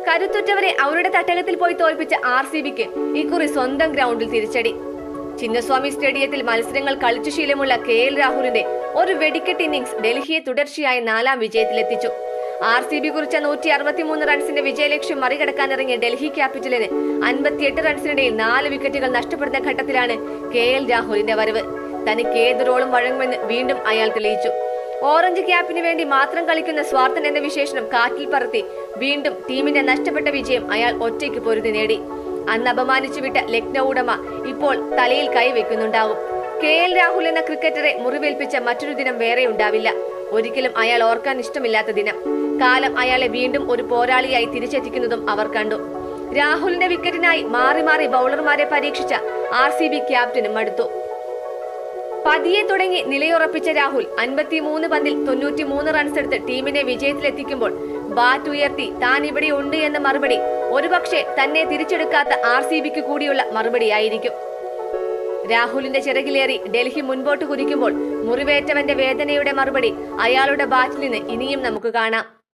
കരുത്തുറ്റവരെ അവരുടെ തട്ടകത്തിൽ പോയി തോൽപ്പിച്ച RCBക്ക് ഇക്കുറി സ്വന്തം ഗ്രൗണ്ടിൽ തിരിച്ചടി. ചിന്നസ്വാമി സ്റ്റേഡിയത്തിൽ മത്സരങ്ങൾ കളിച്ചു ശീലമുള്ള KL രാഹുലിന്റെ ഒരു വെടിക്കെട്ട് ഇന്നിംഗ്സ് ഡൽഹിയെ തുടർച്ചയായ 4ാം വിജയത്തിലെത്തിച്ചു. RCB കുറിച്ച 163 റൺസിന്റെ വിജയലക്ഷ്യം മറികടക്കാനിറങ്ങിയ ഡൽഹി ക്യാപിറ്റലിന് 58 റൺസിനിടയിൽ 4 വിക്കറ്റുകൾ നഷ്ടപ്പെടുന്ന ഘട്ടത്തിലാണ് KL രാഹുലിന്റെ വരവ്. തനിക്ക് ഏത് റോളും വഴങ്ങുമെന്ന് വീണ്ടും അയാൾ തെളിയിച്ചു. ഓറഞ്ച് ക്യാപ്പിന് വേണ്ടി മാത്രം കളിക്കുന്ന സ്വാർത്ഥൻ എന്ന വിശേഷണം കാറ്റിൽ പറത്തി വീണ്ടും ടീമിന്റെ നഷ്ടപ്പെട്ട വിജയം അയാൾ ഒറ്റയ്ക്ക് പൊരുതി നേടി. അന്ന് അപമാനിച്ചു വിട്ട ലക്നൌ ഉടമ ഇപ്പോൾ തലയിൽ കൈവെക്കുന്നുണ്ടാവും. KL രാഹുൽ എന്ന ക്രിക്കറ്ററെ മുറിവേൽപ്പിച്ച മറ്റൊരു ദിനം വേറെ ഉണ്ടാവില്ല. ഒരിക്കലും അയാൾ ഓർക്കാൻ ഇഷ്ടമില്ലാത്ത ദിനം. കാലം അയാളെ വീണ്ടും ഒരു പോരാളിയായി തിരിച്ചെത്തിക്കുന്നതും അവർ കണ്ടു. രാഹുലിന്റെ വിക്കറ്റിനായി മാറി മാറി ബൗളർമാരെ പരീക്ഷിച്ച RCB ക്യാപ്റ്റനും മടുത്തു. പതിയെ തുടങ്ങി നിലയുറപ്പിച്ച രാഹുൽ 53 പന്തിൽ 93 റൺസ് എടുത്ത് ടീമിനെ വിജയത്തിലെത്തിക്കുമ്പോൾ ബാറ്റ് ഉയർത്തി താൻ ഇവിടെ ഉണ്ട് എന്ന മറുപടി ഒരുപക്ഷെ തന്നെ തിരിച്ചെടുക്കാത്ത RCBക്ക് കൂടിയുള്ള മറുപടിയായിരിക്കും. രാഹുലിന്റെ ചിറകിലേറി ഡൽഹി മുൻപോട്ട് കുതിക്കുമ്പോൾ മുറിവേറ്റവന്റെ വേദനയുടെ മറുപടി അയാളുടെ ബാറ്റിൽ നിന്ന് ഇനിയും നമുക്ക് കാണാം.